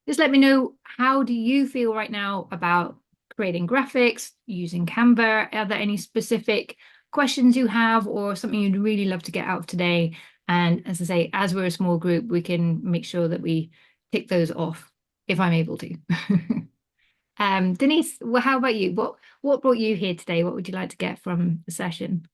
just let me know, how do you feel right now about creating graphics using Canva? Are there any specific questions you have or something you'd really love to get out of today? And as I say, as we're a small group, we can make sure that we tick those off if I'm able to. Denise, well, how about you? What brought you here today? What would you like to get from the session?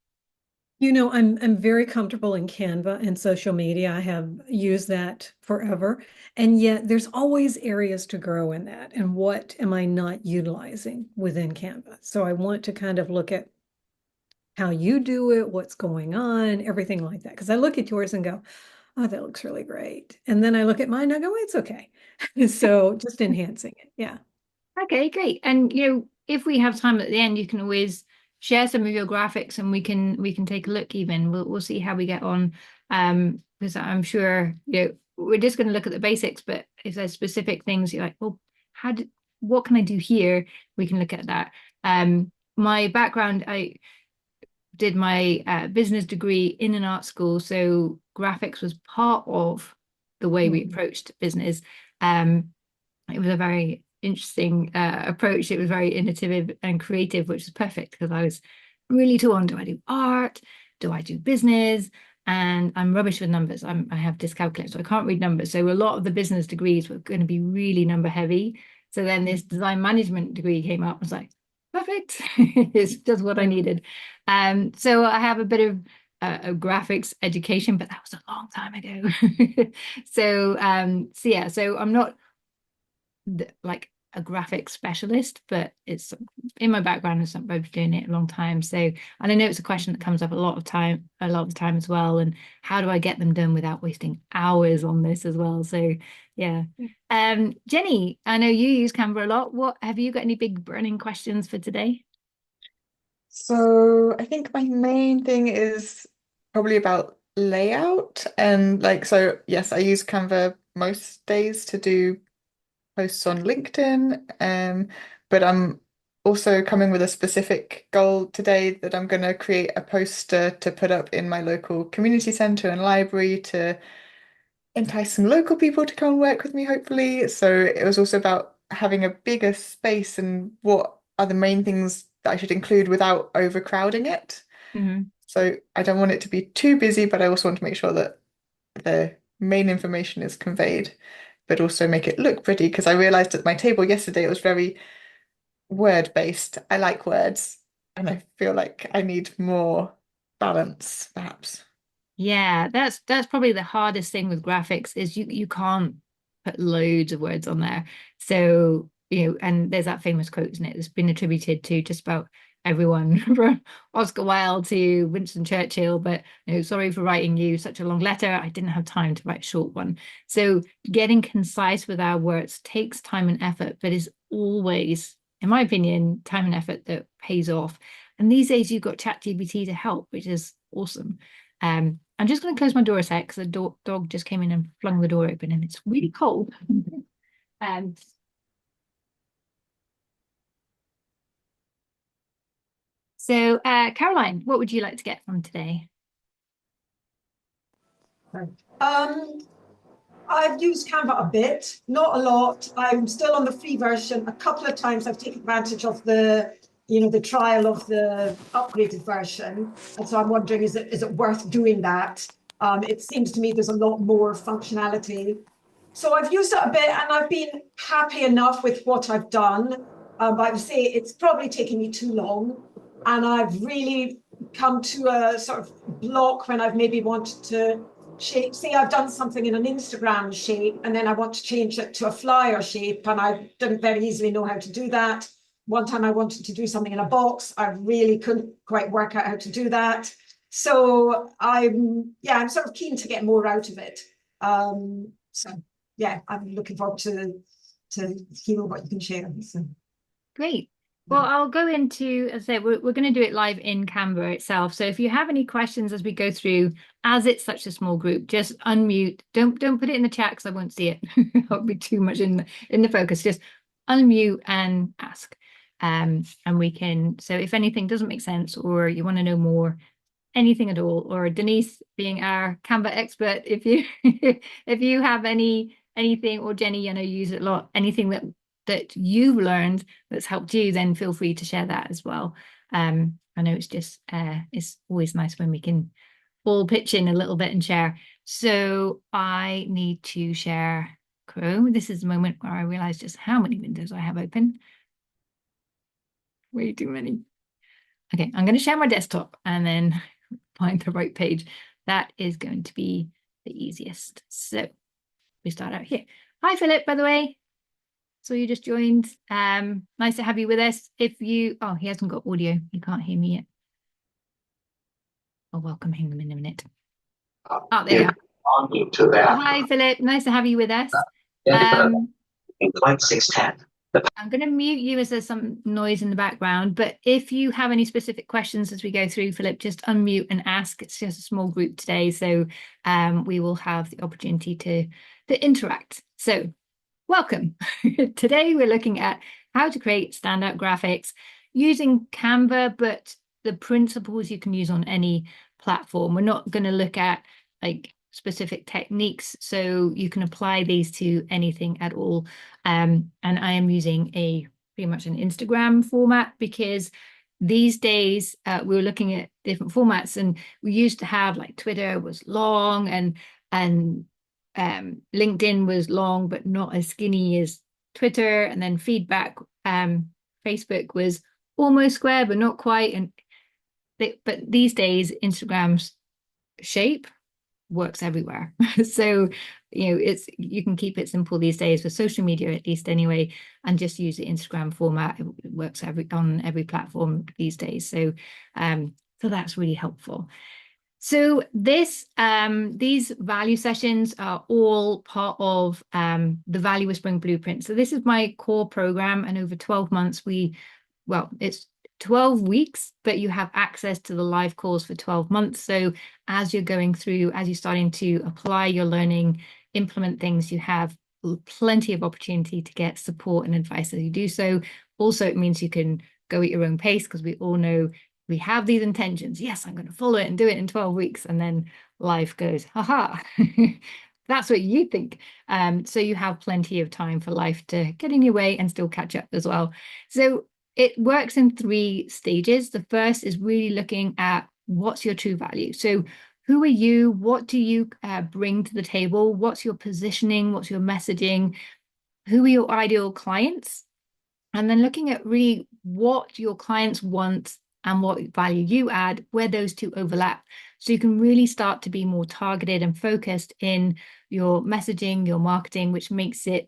I'm very comfortable in Canva and social media. I have used that forever. And yet there's always areas to grow in that. And what am I not utilizing within Canva? So I want to kind of look at how you do it, what's going on, everything like that. Because I look at yours and go, oh, that looks really great. And then I look at mine and I go, it's okay. So just enhancing it. Yeah. Okay, great. And if we have time at the end, you can always share some of your graphics and we can take a look even. We'll see how we get on. Because I'm sure, we're just going to look at the basics, but if there's specific things you're like, well, what can I do here? We can look at that. My background, I did my business degree in an art school, so graphics was part of the way we Mhm. approached business. It was a very interesting approach. It was very innovative and creative, which was perfect because I was really torn. Do I do art? Do I do business? And I'm rubbish with numbers. I have dyscalculia, so I can't read numbers. So a lot of the business degrees were going to be really number heavy. So then this design management degree came up. I was like, perfect. It's just what I needed. So I have a bit of a graphics education, but that was a long time ago. So yeah, so I'm not like a graphic specialist, but it's in my background as something I've been doing it a long time. So, and I know it's a question that comes up a lot of the time as well. And how do I get them done without wasting hours on this as well? So, yeah. Jenny, I know you use Canva a lot. What have you got any big burning questions for today? So I think my main thing is probably about layout and so yes, I use Canva most days to do posts on LinkedIn. But I'm also coming with a specific goal today that I'm going to create a poster to put up in my local community centre and library to entice some local people to come and work with me, hopefully. So it was also about having a bigger space and what are the main things that I should include without overcrowding it. Mhm. So I don't want it to be too busy, but I also want to make sure that the main information is conveyed, but also make it look pretty. Because I realized at my table yesterday it was very word based. I like words, and I feel like I need more balance, perhaps. Yeah, that's probably the hardest thing with graphics is you can't put loads of words on there. So, and there's that famous quote, isn't it? It's been attributed to just about everyone from Oscar Wilde to Winston Churchill, but sorry for writing you such a long letter. I didn't have time to write a short one. So getting concise with our words takes time and effort, but is always, in my opinion, time and effort that pays off. And these days you've got ChatGPT to help, which is awesome. I'm just going to close my door a sec because the dog just came in and flung the door open and it's really cold. um, Caroline, what would you like to get from today? Um, I've used Canva a bit, not a lot. I'm still on the free version. A couple of times I've taken advantage of the trial of the upgraded version. And so I'm wondering, is it worth doing that? It seems to me there's a lot more functionality. So I've used it a bit and I've been happy enough with what I've done. But I would say it's probably taken me too long. And I've really come to a sort of block when I've maybe wanted to shape. Say I've done something in an Instagram shape and then I want to change it to a flyer shape. And I didn't very easily know how to do that. One time I wanted to do something in a box. I really couldn't quite work out how to do that. So I'm sort of keen to get more out of it. So yeah, I'm looking forward to hearing what you can share. So, Great. yeah. Well, I'll go into, as I said, we're going to do it live in Canva itself. So if you have any questions as we go through, as it's such a small group, just unmute. Don't put it in the chat because I won't see it. It'll be too much in the focus. Just unmute and ask. And we can, so if anything doesn't make sense or you want to know more, anything at all, or Denise being our Canva expert, if you if you have any anything, or Jenny, I know you use it a lot, anything that you've learned that's helped you, then feel free to share that as well. I know it's just it's always nice when we can all pitch in a little bit and share. So I need to share Chrome. This is the moment where I realize just how many windows I have open. Way too many. Okay, I'm going to share my desktop and then find the right page. That is going to be the easiest. So we start out here. Hi, Philip, by the way. So you just joined. Nice to have you with us. If you, oh, he hasn't got audio. He can't hear me yet. I'll welcome him in a minute. Oh, there you are. On to that. Hi, Philip. Nice to have you with us. In flight 610. I'm going to mute you as there's some noise in the background, but if you have any specific questions as we go through, Philip, just unmute and ask. It's just a small group today, so we will have the opportunity to interact. So welcome. Today we're looking at how to create standout graphics using Canva, but the principles you can use on any platform. We're not going to look at like specific techniques, so you can apply these to anything at all. And I am using pretty much an Instagram format because these days we were looking at different formats, and we used to have like Twitter was long and LinkedIn was long but not as skinny as Twitter, and then feedback Facebook was almost square but not quite, and but these days Instagram's shape works everywhere. So you can keep it simple these days for social media, at least anyway, and just use the Instagram format. It works on every platform these days, so that's really helpful. So these value sessions are all part of the Value Whispering Blueprint. So this is my core program, and over 12 months it's 12 weeks, but you have access to the live calls for 12 months. So as you're going through, as you're starting to apply your learning, implement things, you have plenty of opportunity to get support and advice as you do so. Also, it means you can go at your own pace, because we all know we have these intentions. Yes, I'm going to follow it and do it in 12 weeks. And then life goes, haha, that's what you think. So you have plenty of time for life to get in your way and still catch up as well. So it works in 3 stages. The first is really looking at what's your true value. So who are you? What do you bring to the table? What's your positioning? What's your messaging? Who are your ideal clients? And then looking at really what your clients want and what value you add, where those two overlap. So you can really start to be more targeted and focused in your messaging, your marketing, which makes it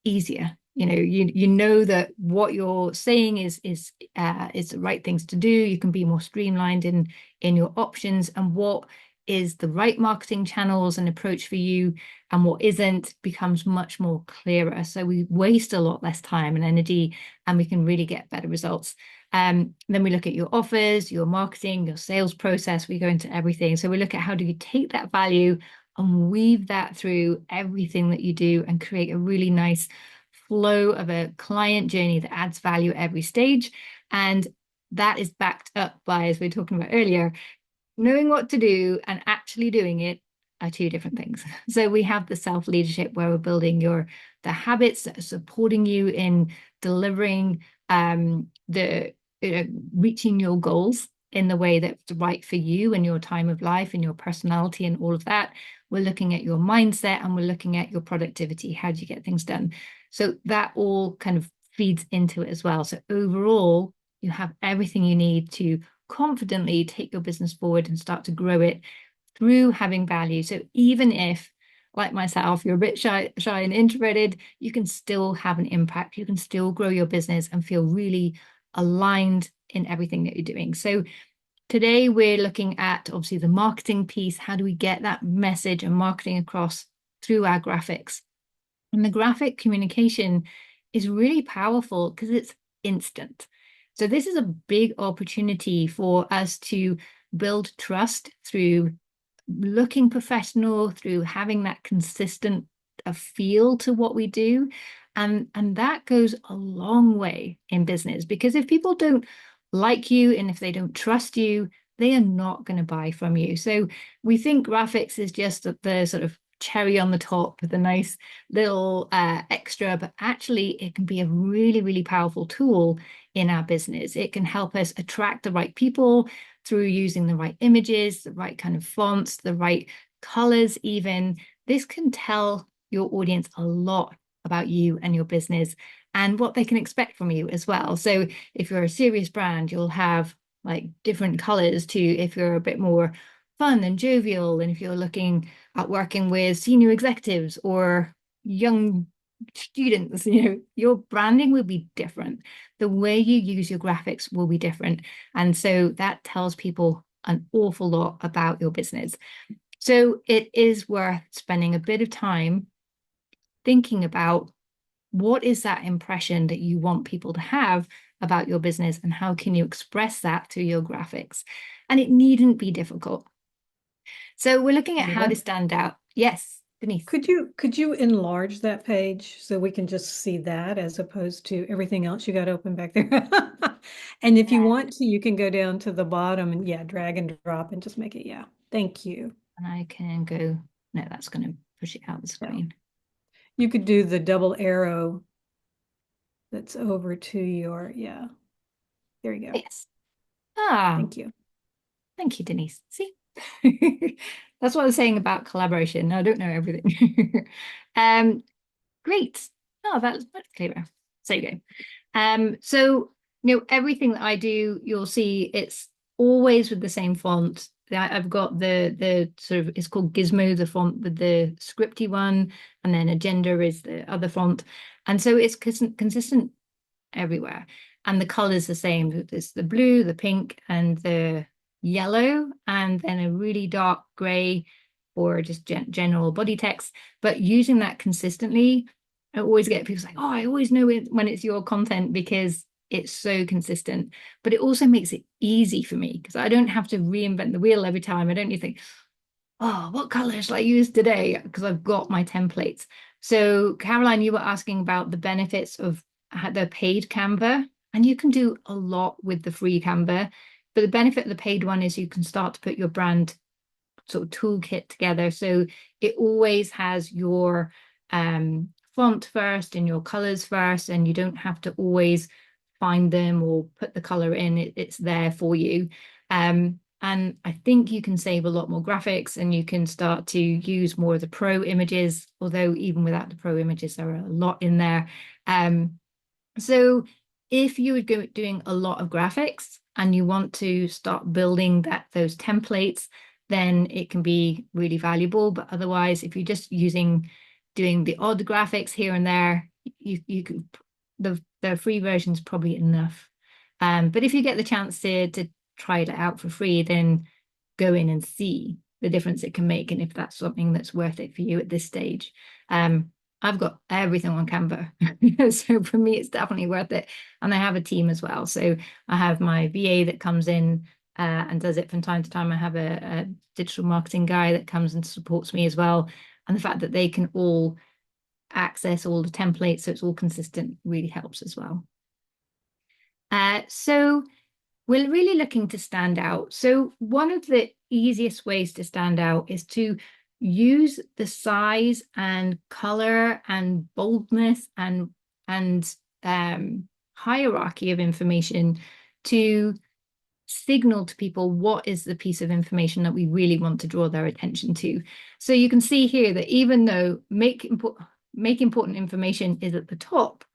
easier. You know that what you're saying is the right things to do. You can be more streamlined in your options, and what is the right marketing channels and approach for you and what isn't becomes much more clearer. So we waste a lot less time and energy, and we can really get better results. Then we look at your offers, your marketing, your sales process. We go into everything. So we look at how do you take that value and weave that through everything that you do and create a really nice flow of a client journey that adds value at every stage. And that is backed up by, as we were talking about earlier, knowing what to do and actually doing it are 2 different things. So we have the self-leadership, where we're building the habits that are supporting you in delivering reaching your goals in the way that's right for you and your time of life and your personality and all of that. We're looking at your mindset, and we're looking at your productivity. How do you get things done? So that all kind of feeds into it as well. So overall, you have everything you need to confidently take your business forward and start to grow it through having value. So even if, like myself, you're a bit shy and introverted, you can still have an impact. You can still grow your business and feel really aligned in everything that you're doing. So today we're looking at obviously the marketing piece. How do we get that message and marketing across through our graphics? And the graphic communication is really powerful because it's instant. So this is a big opportunity for us to build trust through looking professional, through having that consistent feel to what we do. And that goes a long way in business, because if people don't like you and if they don't trust you, they are not going to buy from you. So we think graphics is just the sort of cherry on the top, the nice little extra, but actually it can be a really, really powerful tool in our business. It can help us attract the right people through using the right images, the right kind of fonts, the right colors even. This can tell your audience a lot about you and your business and what they can expect from you as well. So if you're a serious brand, you'll have like different colors to if you're a bit more fun and jovial, and if you're looking at working with senior executives or young students, your branding will be different. The way you use your graphics will be different. And so that tells people an awful lot about your business. So it is worth spending a bit of time thinking about what is that impression that you want people to have about your business, and how can you express that through your graphics? And it needn't be difficult. So we're looking at how to stand out. Yes, Denise. Could you enlarge that page so we can just see that as opposed to everything else you got open back there? And if you want to, you can go down to the bottom and drag and drop and just make it. Yeah. Thank you. And I can go, no, that's going to push it out the screen. You could do the double arrow that's over to your, there you go. Yes. Ah, Thank you. Thank you, Denise. See, that's what I was saying about collaboration. I don't know everything. Great. Oh, that's much clearer. So you go. So, everything that I do, you'll see it's always with the same font. I've got the sort of, it's called Gizmo, the font with the scripty one, and then Agenda is the other font. And so it's consistent everywhere. And the color's the same. It's the blue, the pink, and the yellow, and then a really dark gray or just general body text. But using that consistently, I always get people saying, oh, I always know when it's your content because it's so consistent. But it also makes it easy for me because I don't have to reinvent the wheel every time. I don't need to think, oh, what color shall I use today? Because I've got my templates. So Caroline, you were asking about the benefits of the paid Canva, and you can do a lot with the free Canva. But the benefit of the paid one is you can start to put your brand sort of toolkit together. So it always has your font first and your colors first, and you don't have to always find them or put the color in. It's there for you. And I think you can save a lot more graphics, and you can start to use more of the pro images, although even without the pro images, there are a lot in there. So if you would go doing a lot of graphics and you want to start building those templates, then it can be really valuable. But otherwise, if you're just doing the odd graphics here and there, you could, the free version is probably enough. But if you get the chance to try it out for free, then go in and see the difference it can make, and if that's something that's worth it for you at this stage. I've got everything on Canva. So for me, it's definitely worth it. And I have a team as well. So I have my VA that comes in and does it from time to time. I have a digital marketing guy that comes and supports me as well. And the fact that they can all access all the templates, so it's all consistent, really helps as well. So we're really looking to stand out. So one of the easiest ways to stand out is to use the size and color and boldness and hierarchy of information to signal to people what is the piece of information that we really want to draw their attention to. So you can see here that even though make important information is at the top,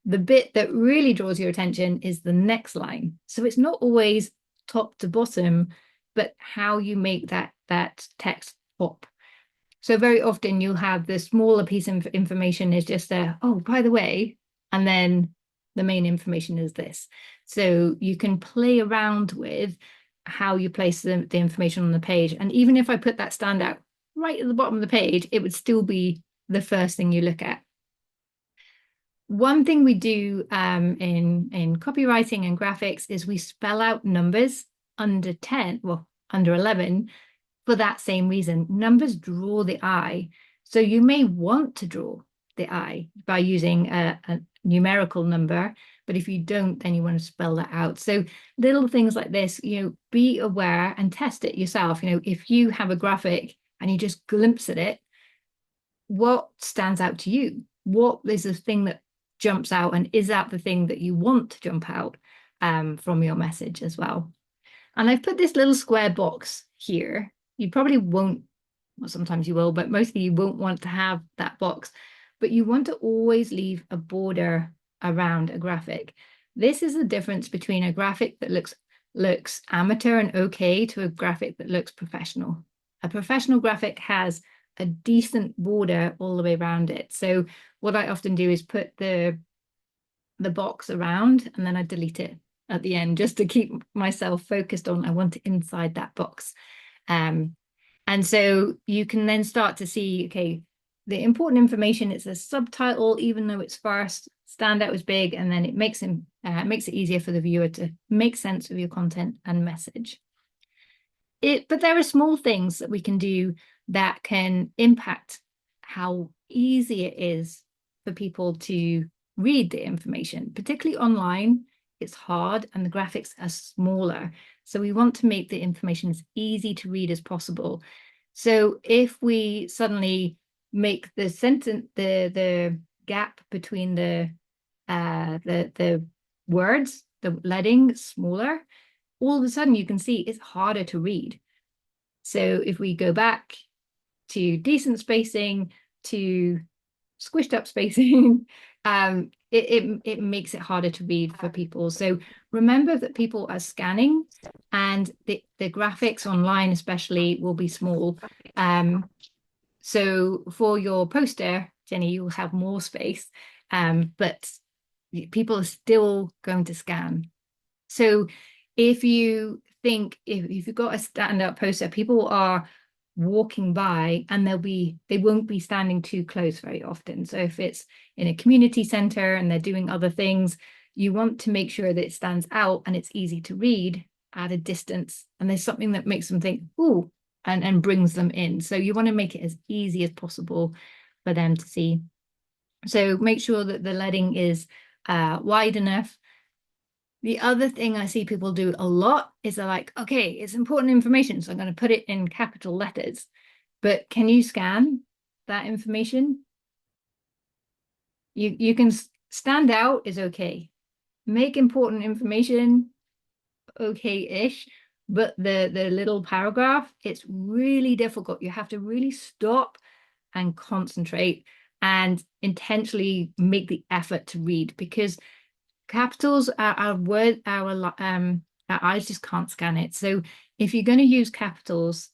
the bit that really draws your attention is the next line. So it's not always top to bottom, but how you make that text pop. So very often you'll have the smaller piece of information is just there, oh, by the way, and then the main information is this. So you can play around with how you place the information on the page. And even if I put that standout right at the bottom of the page, it would still be the first thing you look at. One thing we do in copywriting and graphics is we spell out numbers under 10, well, under 11, for that same reason. Numbers draw the eye. So you may want to draw the eye by using a numerical number, but if you don't, then you want to spell that out. So little things like this, be aware and test it yourself. If you have a graphic and you just glimpse at it, what stands out to you? What is the thing that jumps out, and is that the thing that you want to jump out from your message as well? And I've put this little square box here. You probably won't, well, sometimes you will, but mostly you won't want to have that box, but you want to always leave a border around a graphic. This is the difference between a graphic that looks amateur and okay to a graphic that looks professional. A professional graphic has a decent border all the way around it. So what I often do is put the box around, and then I delete it at the end just to keep myself focused on I want it inside that box. And so you can then start to see, okay, the important information, it's a subtitle, even though it's first, standout is big, and then it makes it easier for the viewer to make sense of your content and message. But there are small things that we can do that can impact how easy it is for people to read the information, particularly online. It's hard and the graphics are smaller. So we want to make the information as easy to read as possible. So if we suddenly make the sentence, the gap between the words, the leading smaller, all of a sudden you can see it's harder to read. So if we go back to decent spacing, to squished up spacing, it makes it harder to read for people. So remember that people are scanning, and the graphics online especially will be small. So for your poster, Jenny, you'll have more space, but people are still going to scan. So if you think, if you've got a stand-up poster, people are walking by and they won't be standing too close very often. So if it's in a community center and they're doing other things, you want to make sure that it stands out and it's easy to read at a distance, and there's something that makes them think, ooh, and brings them in. So you want to make it as easy as possible for them to see. So make sure that the leading is wide enough. The other thing I see people do a lot is they're like, okay, it's important information, so I'm going to put it in capital letters. But can you scan that information? You can stand out is okay. Make important information okay-ish, but the little paragraph, it's really difficult. You have to really stop and concentrate and intentionally make the effort to read, because capitals our eyes just can't scan it. So if you're going to use capitals,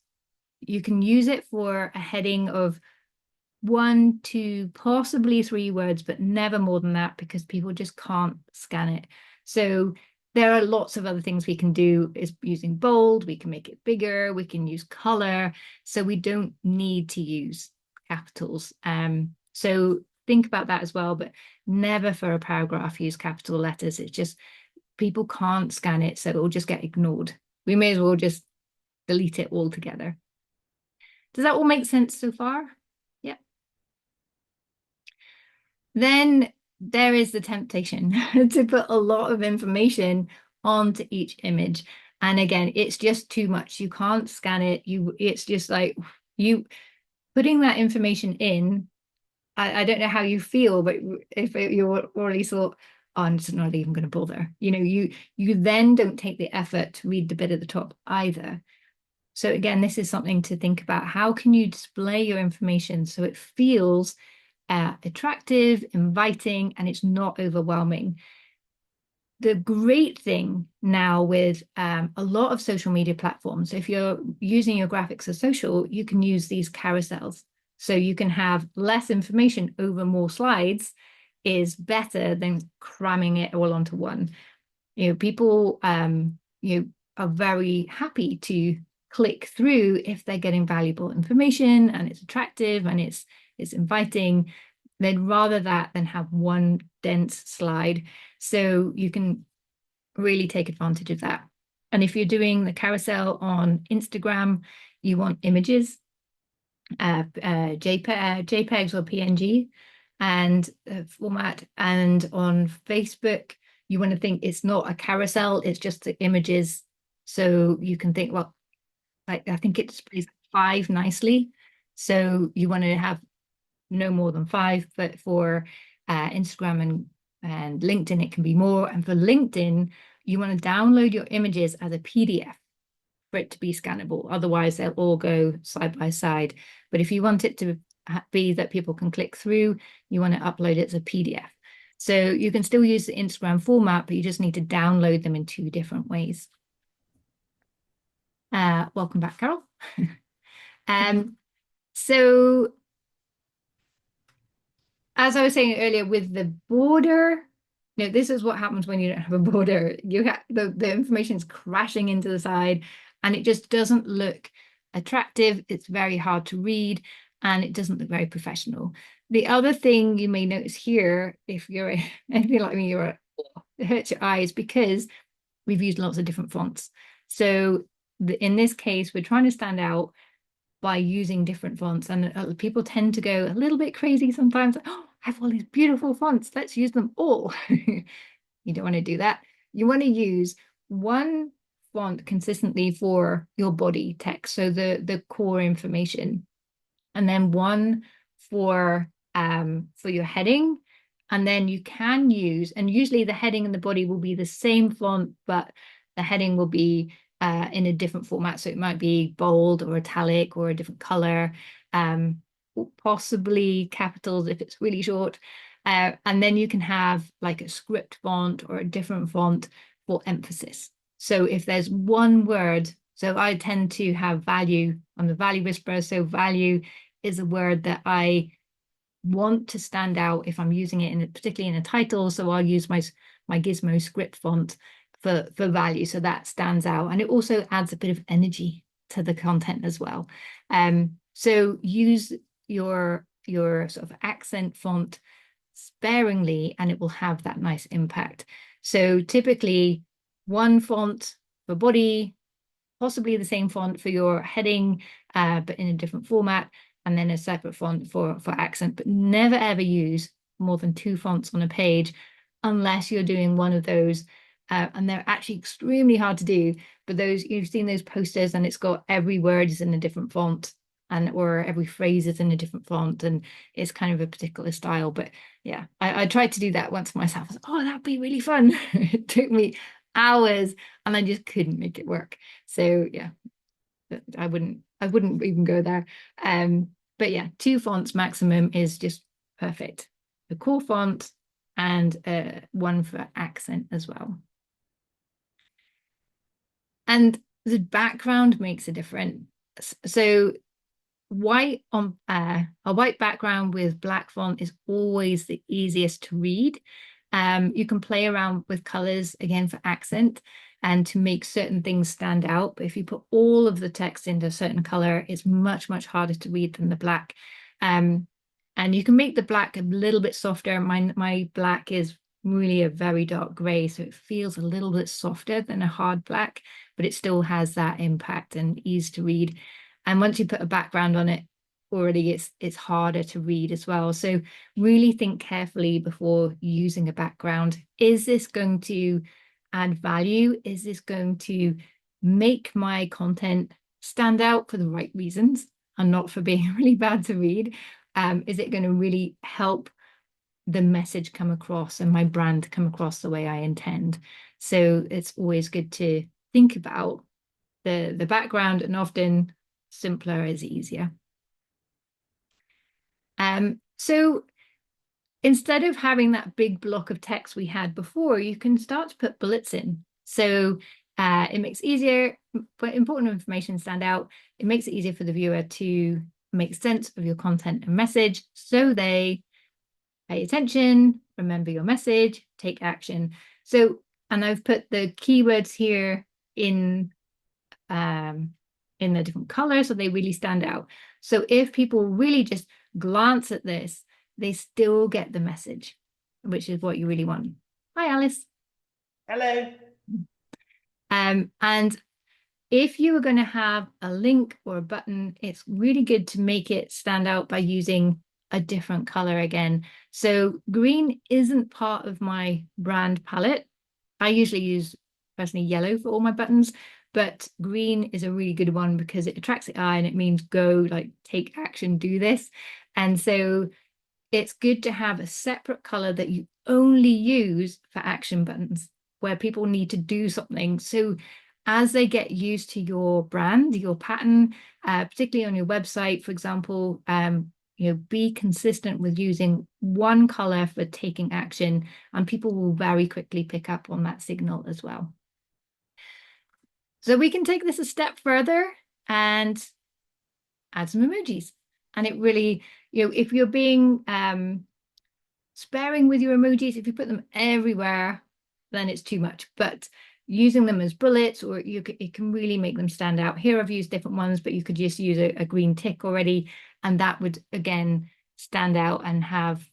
you can use it for a heading of 1, 2, possibly 3 words, but never more than that, because people just can't scan it. So there are lots of other things we can do, is using bold, we can make it bigger, we can use color, so we don't need to use capitals. So think about that as well, but never for a paragraph use capital letters. It's just people can't scan it, so it will just get ignored. We may as well just delete it altogether. Does that all make sense so far? Yeah. Then there is the temptation to put a lot of information onto each image. And again, it's just too much. You can't scan it. It's just like you putting that information in. I don't know how you feel, but if you already thought, oh, I'm just not even going to bother, you then don't take the effort to read the bit at the top either. So again, this is something to think about. How can you display your information so it feels attractive, inviting, and it's not overwhelming? The great thing now with a lot of social media platforms, so if you're using your graphics as social, you can use these carousels. So you can have less information over more slides is better than cramming it all onto one. People are very happy to click through if they're getting valuable information and it's attractive and it's inviting. They'd rather that than have one dense slide. So you can really take advantage of that. And if you're doing the carousel on Instagram, you want images, JPEGs or PNG and format. And on Facebook, you want to think it's not a carousel, it's just the images. So you can think, well, I think it displays 5 nicely. So you want to have no more than 5, but for Instagram and LinkedIn, it can be more. And for LinkedIn, you want to download your images as a PDF for it to be scannable. Otherwise, they'll all go side by side. But if you want it to be that people can click through, you want to upload it as a PDF. So you can still use the Instagram format, but you just need to download them in 2 different ways. Welcome back, Carol. So as I was saying earlier, with the border, this is what happens when you don't have a border. You have the information is crashing into the side, and it just doesn't look attractive. It's very hard to read, and it doesn't look very professional. The other thing you may notice here, if you're anything like me, it hurts your eyes because we've used lots of different fonts. So in this case, we're trying to stand out by using different fonts, and people tend to go a little bit crazy sometimes. Oh, I have all these beautiful fonts, let's use them all. You don't want to do that. You want to use one font consistently for your body text, so the core information, and then one for your heading. And then you can use, and usually the heading and the body will be the same font, but the heading will be in a different format. So it might be bold or italic or a different color, possibly capitals if it's really short. And then you can have like a script font or a different font for emphasis. So if there's one word, so I tend to have value. I'm the value whisperer. So value is a word that I want to stand out if I'm using it particularly in a title. So I'll use my Gizmo script font for value, so that stands out, and it also adds a bit of energy to the content as well. So use your sort of accent font sparingly, and it will have that nice impact. So typically one font for body, possibly the same font for your heading, but in a different format, and then a separate font for accent. But never ever use more than 2 fonts on a page unless you're doing one of those. And they're actually extremely hard to do, but those, you've seen those posters and it's got every word is in a different font, or every phrase is in a different font, and it's kind of a particular style. But yeah, I tried to do that once myself. I was, oh, that'd be really fun. It took me hours and I just couldn't make it work. So yeah, I wouldn't even go there. But yeah, 2 fonts maximum is just perfect. The core font and one for accent as well. And the background makes a difference. So white on a white background with black font is always the easiest to read. You can play around with colors again for accent and to make certain things stand out. But if you put all of the text into a certain color, it's much, much harder to read than the black. And you can make the black a little bit softer. My black is really a very dark gray, so it feels a little bit softer than a hard black, but it still has that impact and ease to read. And once you put a background on it, already it's harder to read as well. So really think carefully before using a background. Is this going to add value? Is this going to make my content stand out for the right reasons and not for being really bad to read? Is it going to really help the message come across and my brand come across the way I intend? So it's always good to think about the background, and often simpler is easier. So instead of having that big block of text we had before, you can start to put bullets in. So it makes easier for important information stand out. It makes it easier for the viewer to make sense of your content and message, so they pay attention, remember your message, take action. So, and I've put the keywords here in the different colors so they really stand out. So if people really just glance at this, they still get the message, which is what you really want. Hi, Alice. Hello. And if you were going to have a link or a button, it's really good to make it stand out by using a different color again. So green isn't part of my brand palette. I usually use personally yellow for all my buttons, but green is a really good one because it attracts the eye and it means go, like, take action, do this. And so it's good to have a separate color that you only use for action buttons, where people need to do something. So as they get used to your brand, your pattern, particularly on your website, for example, be consistent with using one color for taking action, and people will very quickly pick up on that signal as well. So we can take this a step further and add some emojis. And it really, if you're being sparing with your emojis, if you put them everywhere, then it's too much. But using them as bullets, or it can really make them stand out. Here I've used different ones, but you could just use a green tick already, and that would again stand out and have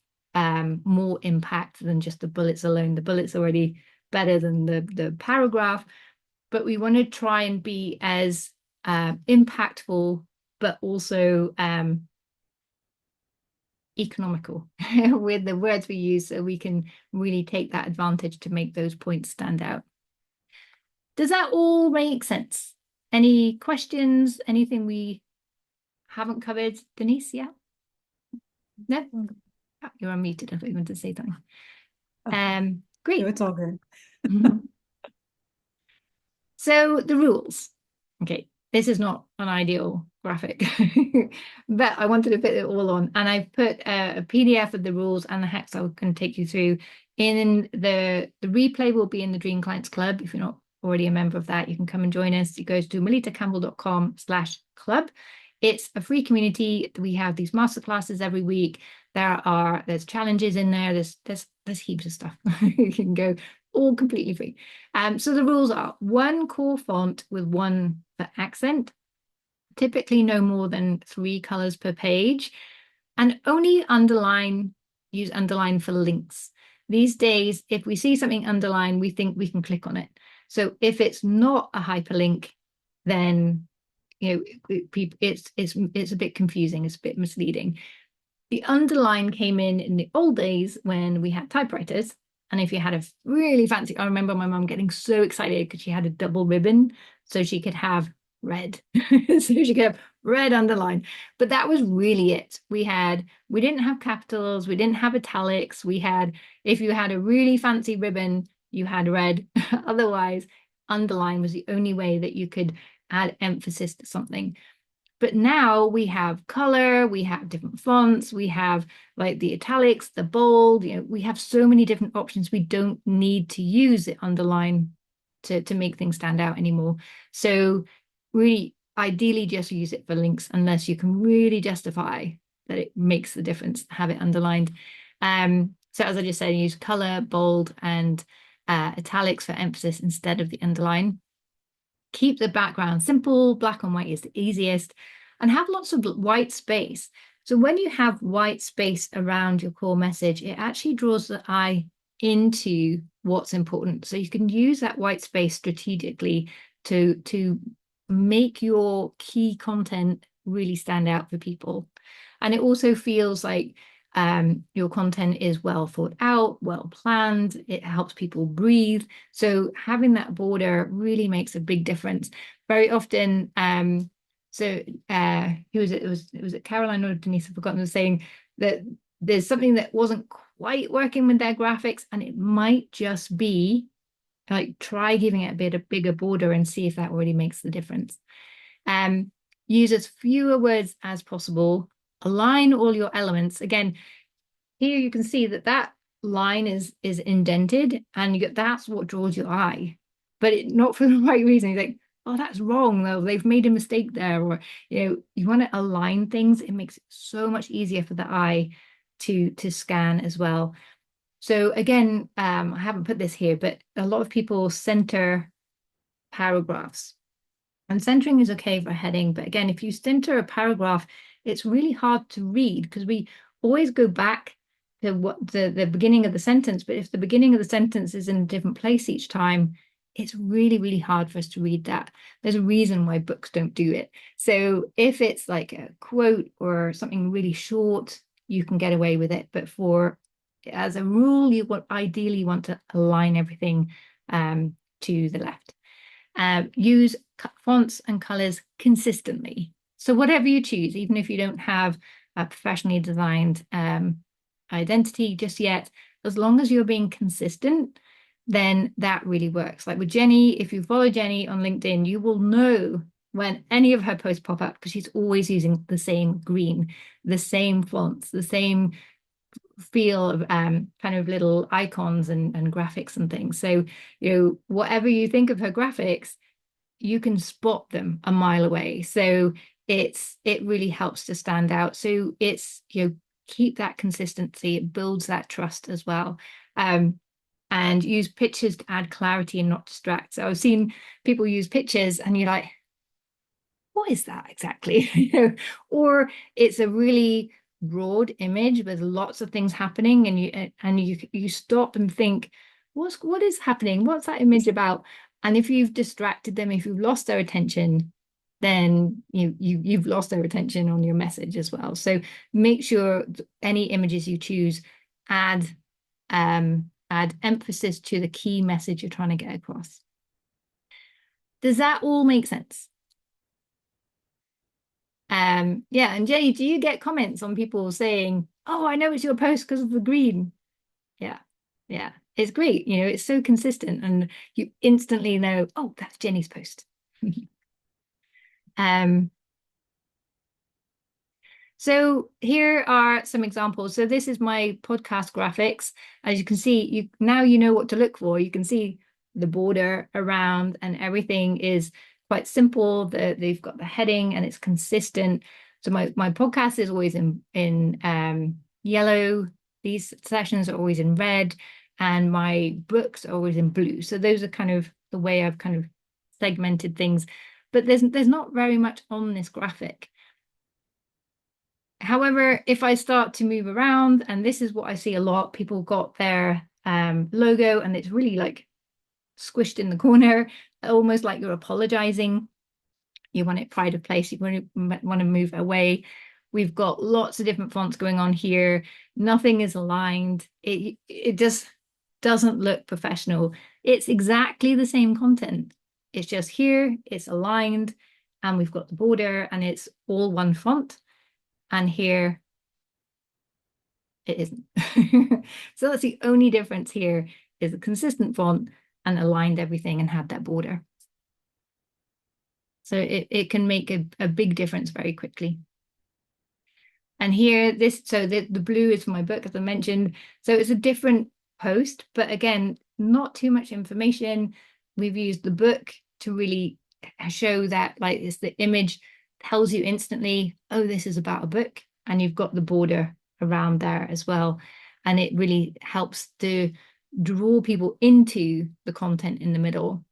more impact than just the bullets alone. The bullets are already better than the paragraph, but we want to try and be as impactful, but also economical with the words we use, so we can really take that advantage to make those points stand out. Does that all make sense? Any questions? Anything we haven't covered? Denise, yeah? No? Oh, you're unmuted. I thought you wanted to say something. Great. No, it's all good. So the rules. Okay, this is not an ideal graphic, but I wanted to put it all on, and I've put a PDF of the rules and the hacks I can take you through. In the replay will be in the Dream Clients Club. If you're not already a member of that, you can come and join us. It goes to melittacampbell.com/club. It's a free community. We have these masterclasses every week. There's challenges in there. There's heaps of stuff. You can go all completely free. So the rules are one core font with one for accent, typically no more than 3 colors per page, and only use underline for links. These days, if we see something underlined, we think we can click on it. So if it's not a hyperlink, then it's a bit confusing, it's a bit misleading. The underline came in the old days when we had typewriters. And if you had a really fancy, I remember my mum getting so excited because she had a double ribbon, so she could have red. So she could have red underline. But that was really it. We didn't have capitals, we didn't have italics. If you had a really fancy ribbon, you had red. Otherwise, underline was the only way that you could add emphasis to something. But now we have color, we have different fonts, we have like the italics, the bold, we have so many different options. We don't need to use the underline to make things stand out anymore. So really, ideally just use it for links, unless you can really justify that it makes the difference, have it underlined. So as I just said, use color, bold, and italics for emphasis instead of the underline. Keep the background simple, black and white is the easiest, and have lots of white space. So when you have white space around your core message, it actually draws the eye into what's important. So you can use that white space strategically to make your key content really stand out for people. And it also feels like your content is well thought out, well planned. It helps people breathe. So having that border really makes a big difference. Very often, who was it? It was Caroline or Denise, I've forgotten, was saying that there's something that wasn't quite working with their graphics, and it might just be like, try giving it a bigger border and see if that already makes the difference. Use as fewer words as possible. Align all your elements. Again, here you can see that line is indented, and that's what draws your eye, but not for the right reason. You're like, oh, that's wrong, though. They've made a mistake there. Or, you want to align things. It makes it so much easier for the eye to scan as well. So again, I haven't put this here, but a lot of people center paragraphs. And centering is okay for heading, but again, if you center a paragraph, it's really hard to read because we always go back to what the beginning of the sentence. But if the beginning of the sentence is in a different place each time, it's really, really hard for us to read that. There's a reason why books don't do it. So if it's like a quote or something really short, you can get away with it. But as a rule, you ideally want to align everything to the left. Use fonts and colors consistently. So whatever you choose, even if you don't have a professionally designed identity just yet. As long as you're being consistent, then that really works. Like with Jenny, if you follow Jenny on LinkedIn, you will know when any of her posts pop up because she's always using the same green, the same fonts, the same feel of kind of little icons and graphics and things. So, whatever you think of her graphics, you can spot them a mile away. So it really helps to stand out. So it's, keep that consistency. It builds that trust as well. And use pictures to add clarity and not distract. So I've seen people use pictures and you're like, what is that exactly? Or it's a really broad image with lots of things happening, and you stop and think, what is happening? What's that image about? And if you've distracted them, if you've lost their attention, then you've lost their attention on your message as well. So make sure any images you choose add emphasis to the key message you're trying to get across. Does that all make sense? Yeah, and Jenny, do you get comments on people saying, oh, I know it's your post because of the green? Yeah, it's great. It's so consistent and you instantly know, oh, that's Jenny's post. So here are some examples. So this is my podcast graphics. As you can see, now you know what to look for. You can see the border around and everything is quite simple. They've got the heading and it's consistent. So my podcast is always in yellow. These sessions are always in red, and my books are always in blue. So those are kind of the way I've kind of segmented things. But there's not very much on this graphic. However, if I start to move around, and this is what I see a lot, people got their logo and it's really like squished in the corner, almost like you're apologizing. You want it pride of place. You want to move away. We've got lots of different fonts going on here. Nothing is aligned. It just doesn't look professional. It's exactly the same content. It's just here, it's aligned, and we've got the border, and it's all one font. And here it isn't. So that's the only difference here, is a consistent font and aligned everything and had that border. So it can make a big difference very quickly. And here, the blue is for my book, as I mentioned. So it's a different post, but again, not too much information. We've used the book to really show that, like, it's the image tells you instantly, oh, this is about a book. And you've got the border around there as well. And it really helps to draw people into the content in the middle.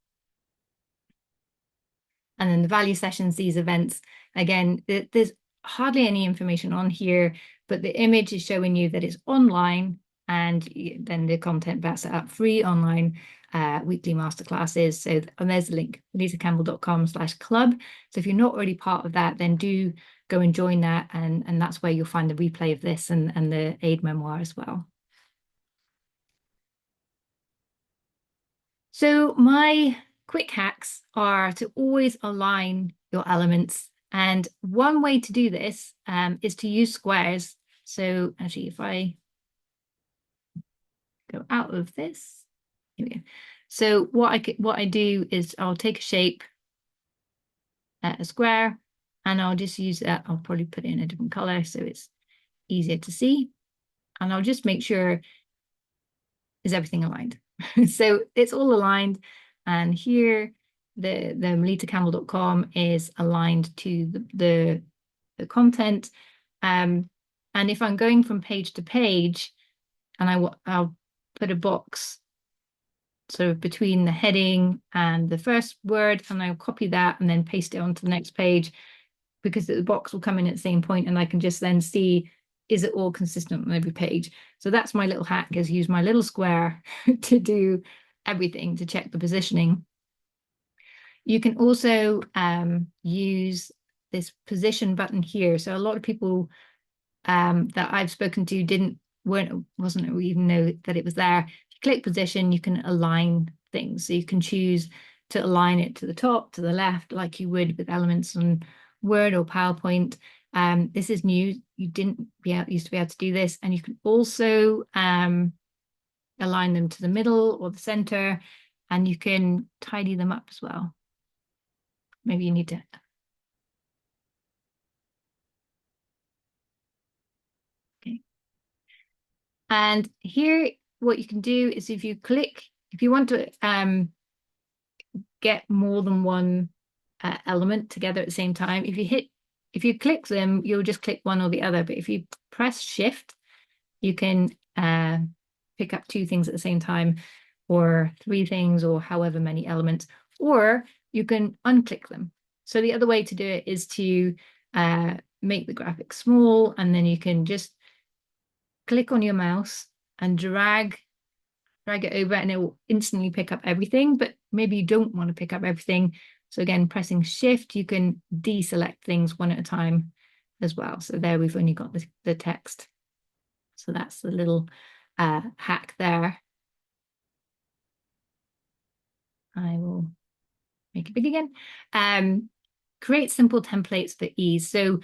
And then the value sessions, these events, again, there's hardly any information on here, but the image is showing you that it's online, and then the content backs it up. Free online weekly masterclasses. So, and there's the link, melittacampbell.com/club. So if you're not already part of that, then do go and join that, and that's where you'll find the replay of this and the aid memoir as well. So my quick hacks are to always align your elements. And one way to do this is to use squares. So actually, if I go out of this, here we go. So what I do is I'll take a shape, a square, and I'll just use that. I'll probably put it in a different color so it's easier to see. And I'll just make sure, is everything aligned? So it's all aligned. And here, the melittacampbell.com is aligned to the content. And if I'm going from page to page, and I'll put a box sort of between the heading and the first word, and I'll copy that and then paste it onto the next page, because the box will come in at the same point, and I can just then see, is it all consistent on every page? So that's my little hack, is use my little square to do everything, to check the positioning. You can also use this position button here. So a lot of people that I've spoken to wasn't even know that it was there. If you click position, you can align things. So you can choose to align it to the top, to the left, like you would with elements on Word or PowerPoint. This is new. You didn't used to be able to do this. And you can also align them to the middle or the center, and you can tidy them up as well. Maybe you need to. Okay. And here, what you can do is if you want to get more than one element together at the same time, if you click them, you'll just click one or the other. But if you press Shift, you can pick up 2 things at the same time, or 3 things, or however many elements, or you can unclick them. So the other way to do it is to make the graphic small, and then you can just click on your mouse and drag it over, and it will instantly pick up everything. But maybe you don't want to pick up everything. So again, pressing Shift, you can deselect things one at a time as well. So there we've only got the text. So that's the little hack there. I will make it big again. Create simple templates for ease. So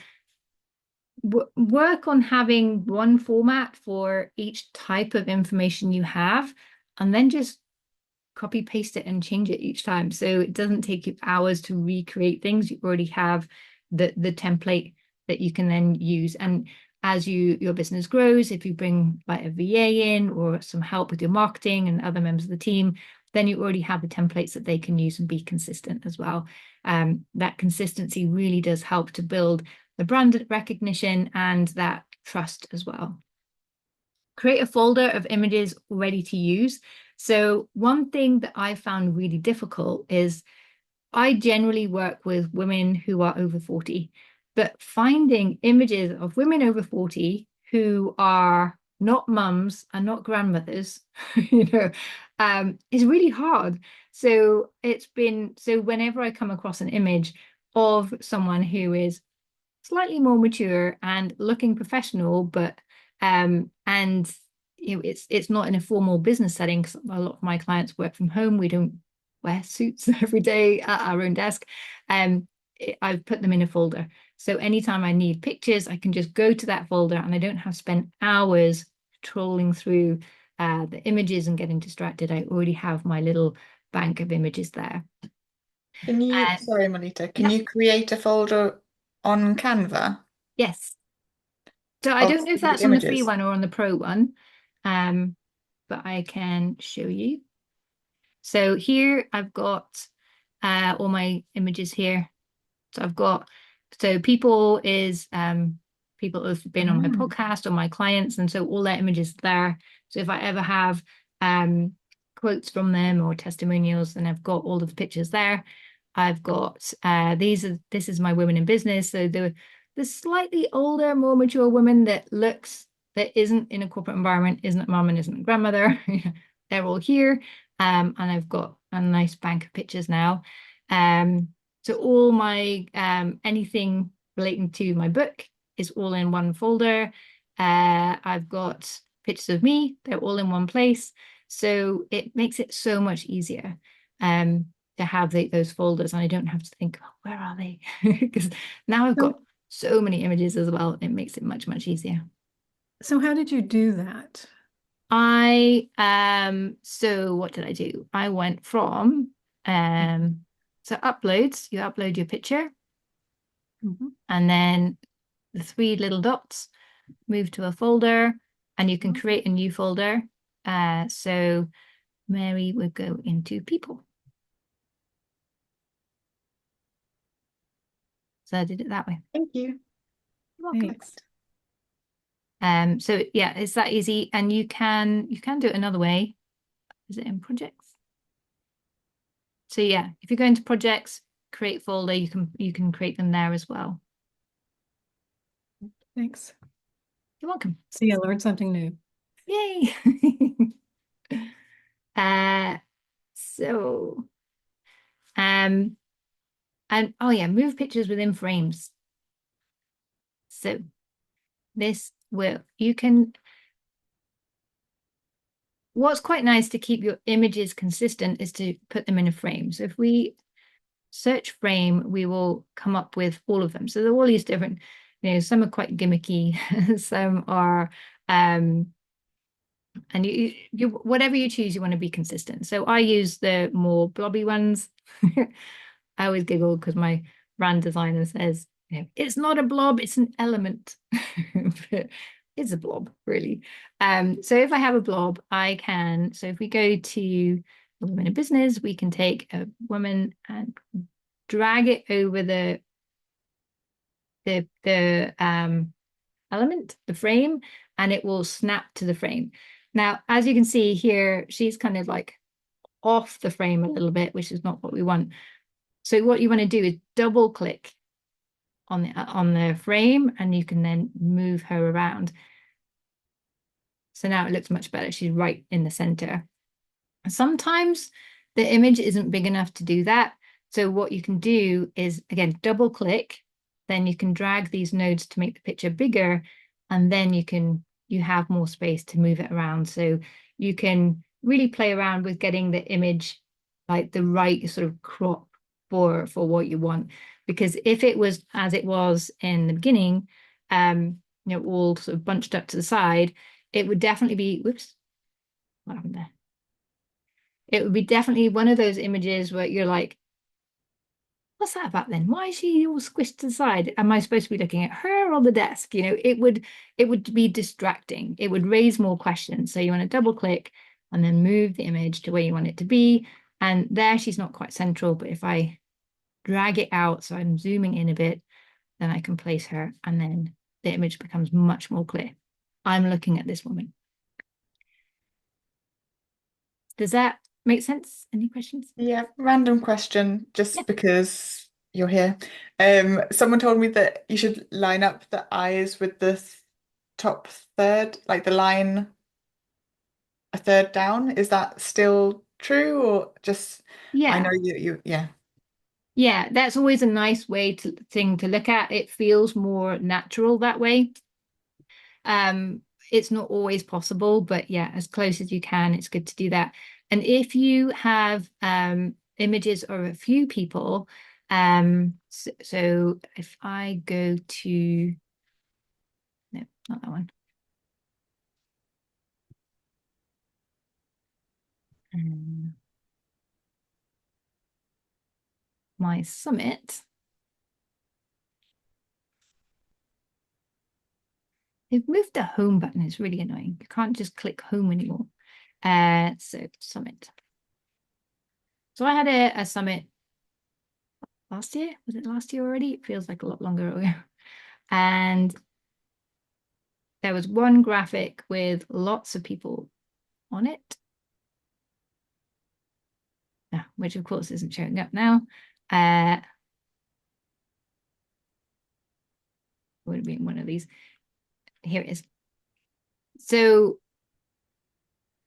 work on having one format for each type of information you have, and then just copy paste it and change it each time. So it doesn't take you hours to recreate things. You already have the template that you can then use. And as your business grows, if you bring like a VA in or some help with your marketing and other members of the team, then you already have the templates that they can use and be consistent as well. That consistency really does help to build the brand recognition and that trust as well. Create a folder of images ready to use. So one thing that I found really difficult is I generally work with women who are over 40, but finding images of women over 40 who are not mums and not grandmothers, is really hard. So whenever I come across an image of someone who is slightly more mature and looking professional, but it's not in a formal business setting, because a lot of my clients work from home. We don't wear suits every day at our own desk. I've put them in a folder. So anytime I need pictures, I can just go to that folder, and I don't have to spend hours trolling through the images and getting distracted. I already have my little bank of images there. Can you, sorry, Melitta, can yeah. you create a folder on Canva? Yes. So I don't know if that's on the free one or on the pro one, but I can show you. So here I've got all my images here. So I've got, people have been on my podcast or my clients, and so all their images there. So if I ever have quotes from them or testimonials, then I've got all of the pictures there. I've got this is my women in business. So the slightly older, more mature woman that isn't in a corporate environment, isn't a mom and isn't a grandmother. They're all here. And I've got a nice bank of pictures now. So all my anything relating to my book is all in one folder. I've got pictures of me. They're all in one place. So it makes it so much easier to have those folders, and I don't have to think, oh, where are they? Because now I've got so many images as well. It makes it much, much easier. So how did you do that? So what did I do? I went from so uploads, you upload your picture, and then the 3 little dots move to a folder, and you can create a new folder. So Mary would go into people. So I did it that way. Thank you. You're welcome. Thanks. So yeah, it's that easy, and you can do it another way. Is it in projects? So yeah, if you go into projects, create folder, you can create them there as well. Thanks. You're welcome. See, I learned something new. Yay. So and oh yeah, move pictures within frames. So what's quite nice to keep your images consistent is to put them in a frame. So if we search frame, we will come up with all of them. So there are all these different some are quite gimmicky, some are, and you whatever you choose, you want to be consistent. So I use the more blobby ones. I always giggle because my brand designer says, it's not a blob, it's an element. But it's a blob, really. So if I have a blob, I can, so if we go to Women in Business, we can take a woman and drag it over the element, the frame, and it will snap to the frame. Now, as you can see here, she's kind of like off the frame a little bit, which is not what we want. So what you want to do is double click on the frame, and you can then move her around. So now it looks much better. She's right in the center. Sometimes the image isn't big enough to do that. So what you can do is, again, double click, then you can drag these nodes to make the picture bigger, and then you have more space to move it around. So you can really play around with getting the image like the right sort of crop for what you want. Because if it was as it was in the beginning, all sort of bunched up to the side, it would definitely be, whoops, what happened there? It would be definitely one of those images where you're like, what's that about then? Why is she all squished to the side? Am I supposed to be looking at her or the desk? It would be distracting. It would raise more questions. So you want to double click and then move the image to where you want it to be. And there she's not quite central, but if I drag it out, so I'm zooming in a bit, then I can place her, and then the image becomes much more clear. I'm looking at this woman. Does that make sense? Any questions? Yeah, random question, just because you're here. Someone told me that you should line up the eyes with the top third, like the line a third down. Is that still true, or just I know yeah. Yeah, that's always a nice thing to look at. It feels more natural that way. It's not always possible, but yeah, as close as you can, it's good to do that. And if you have images of a few people, so if I go to, no, not that one. My summit. They've moved the home button. It's really annoying. You can't just click home anymore. So summit. So I had a summit last year. Was it last year already? It feels like a lot longer ago. And there was one graphic with lots of people on it, which of course isn't showing up now. Would have been one of these. Here it is. So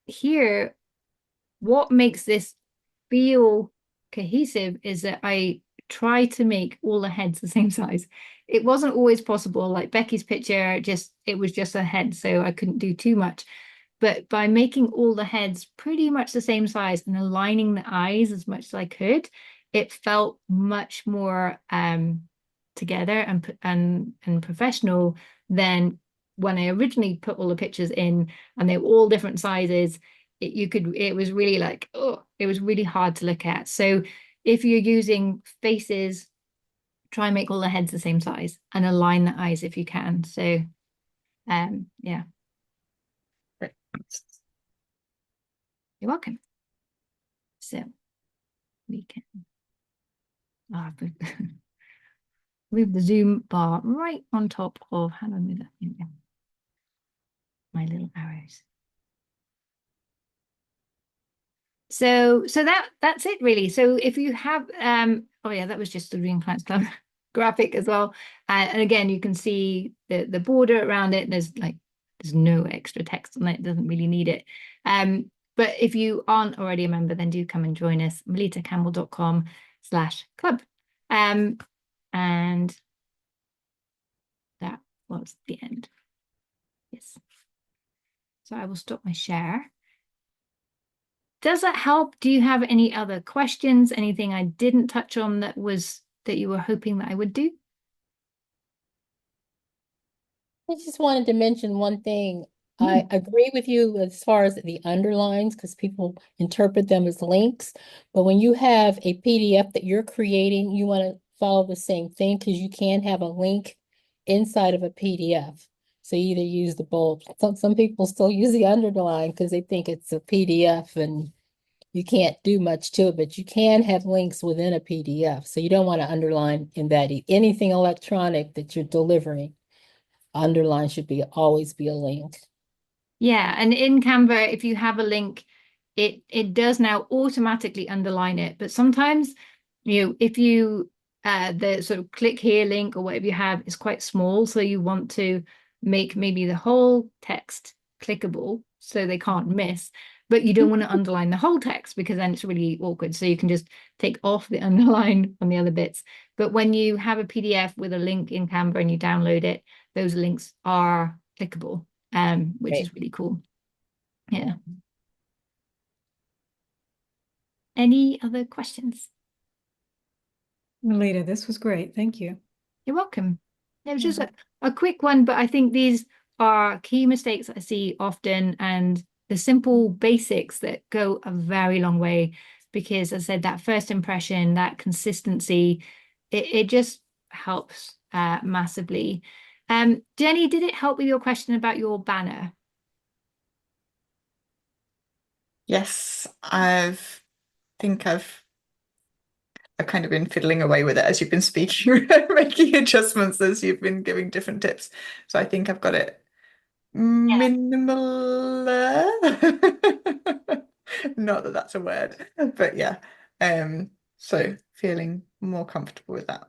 here, what makes this feel cohesive is that I try to make all the heads the same size. It wasn't always possible. Like Becky's picture, it was just a head, so I couldn't do too much. But by making all the heads pretty much the same size and aligning the eyes as much as I could, it felt much more together and professional than when I originally put all the pictures in and they were all different sizes. It was really like, oh, it was really hard to look at. So if you're using faces, try and make all the heads the same size and align the eyes if you can. So yeah. You're welcome. So we can move the zoom bar right on top of, how do I move that? My little arrows. So that's it really. So if you have oh yeah, that was just the Green Clients Club graphic as well. And again, you can see the border around it. There's no extra text on it. It doesn't really need it. But if you aren't already a member, then do come and join us, melittacampbell.com/club. And that was the end. Yes. So I will stop my share. Does that help? Do you have any other questions? Anything I didn't touch on that you were hoping that I would do? I just wanted to mention one thing. I Mm. agree with you as far as the underlines because people interpret them as links. But when you have a PDF that you're creating, you want to follow the same thing because you can have a link inside of a PDF. So you either use the bold. Some people still use the underline because they think it's a PDF and you can't do much to it, but you can have links within a PDF. So you don't want to underline in that anything electronic that you're delivering. Underline should be always be a link. Yeah, and in Canva, if you have a link, it does now automatically underline it. But sometimes, if you the sort of click here link or whatever you have is quite small, so you want to make maybe the whole text clickable so they can't miss, but you don't want to underline the whole text because then it's really awkward. So you can just take off the underline on the other bits. But when you have a PDF with a link in Canva and you download it, those links are clickable, which Right. is really cool. Yeah. Any other questions? Melitta, this was great. Thank you. You're welcome. It was just a quick one, but I think these are key mistakes I see often and the simple basics that go a very long way because as I said, that first impression, that consistency, it just helps massively. Jenny, did it help with your question about your banner? Yes, I've kind of been fiddling away with it as you've been speaking, making adjustments as you've been giving different tips. So I think I've got it minimal. Not that that's a word, but yeah. So feeling more comfortable with that.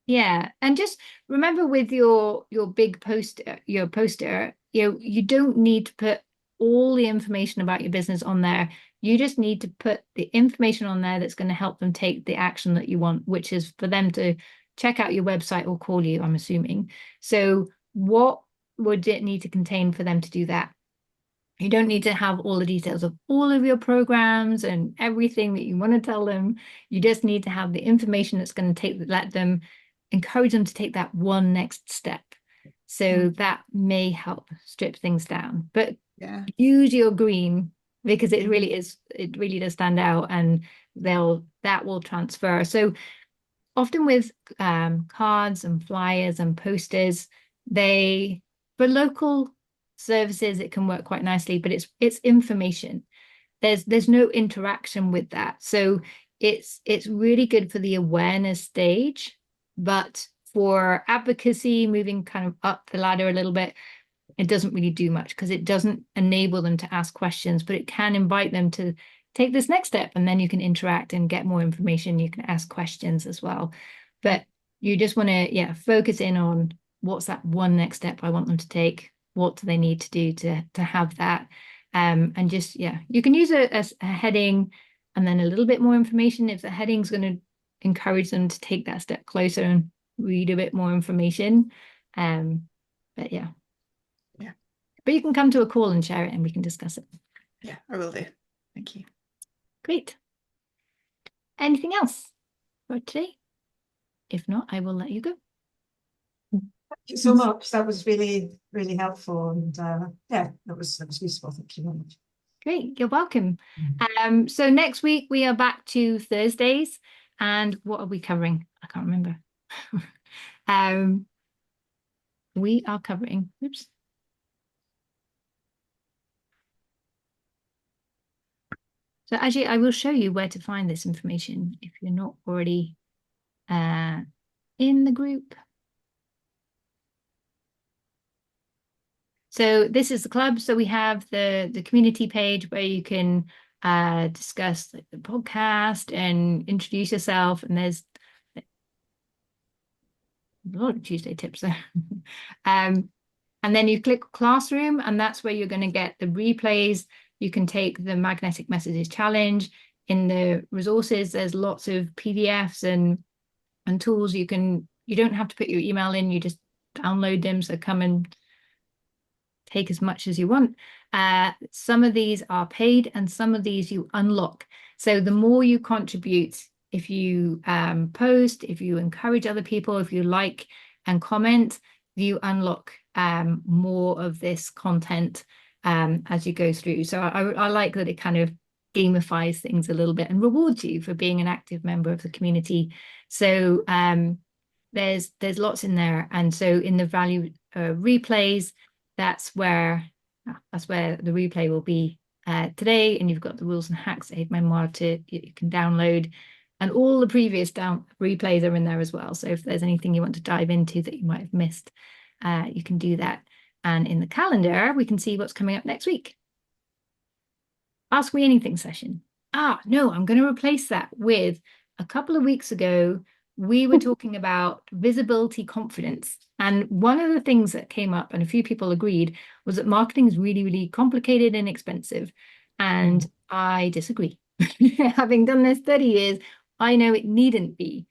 Yeah, and just remember with your big poster, your poster, you don't need to put all the information about your business on there. You just need to put the information on there that's going to help them take the action that you want, which is for them to check out your website or call you, I'm assuming. So what would it need to contain for them to do that? You don't need to have all the details of all of your programs and everything that you want to tell them. You just need to have the information that's going to encourage them to take that one next step. So that may help strip things down. But Yeah. use your green because it really does stand out and that will transfer. So often with cards and flyers and posters, for local services it can work quite nicely, but it's information. There's no interaction with that, so it's really good for the awareness stage, but for advocacy, moving kind of up the ladder a little bit, it doesn't really do much because it doesn't enable them to ask questions, but it can invite them to take this next step and then you can interact and get more information. You can ask questions as well. But you just want to, focus in on what's that one next step I want them to take. What do they need to do to have that? And just, you can use a heading and then a little bit more information if the heading's going to encourage them to take that step closer and read a bit more information. But yeah. But you can come to a call and share it and we can discuss it. Yeah, I will do. Thank you. Great. Anything else for today? If not, I will let you go. Thank you so much. That was really, really helpful. And that was useful. Thank you very much. Great, you're welcome. So next week we are back to Thursdays. And what are we covering? I can't remember. We are covering, oops. So actually, I will show you where to find this information if you're not already in the group. So this is the club. So we have the community page where you can discuss like the podcast and introduce yourself. And there's a lot of Tuesday tips there. And then you click classroom, and that's where you're going to get the replays. You can take the magnetic messages challenge. In the resources, there's lots of PDFs and tools. You don't have to put your email in, you just download them. So come and take as much as you want. Some of these are paid and some of these you unlock. So the more you contribute, if you post, if you encourage other people, if you like and comment, you unlock more of this content as you go through. So I like that it kind of gamifies things a little bit and rewards you for being an active member of the community. So there's lots in there. And so in the value replays, that's where the replay will be today. And you've got the rules and hacks aid memoir you can download, and all the previous replays are in there as well. So if there's anything you want to dive into that you might have missed, you can do that. And in the calendar, we can see what's coming up next week. Ask Me Anything session. No, I'm going to replace that with a couple of weeks ago, we were talking about visibility confidence. And one of the things that came up, and a few people agreed, was that marketing is really, really complicated and expensive. And I disagree. Having done this 30 years, I know it needn't be.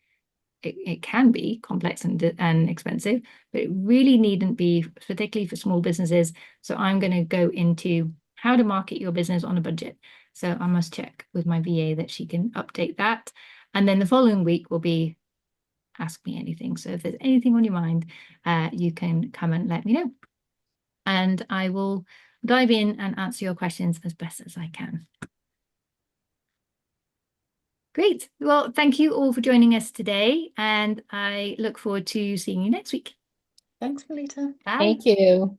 It can be complex and expensive, but it really needn't be, particularly for small businesses. So I'm going to go into how to market your business on a budget. So I must check with my VA that she can update that. And then the following week will be Ask Me Anything. So if there's anything on your mind, you can come and let me know. And I will dive in and answer your questions as best as I can. Great. Well, thank you all for joining us today, and I look forward to seeing you next week. Thanks, Melitta. Bye. Thank you.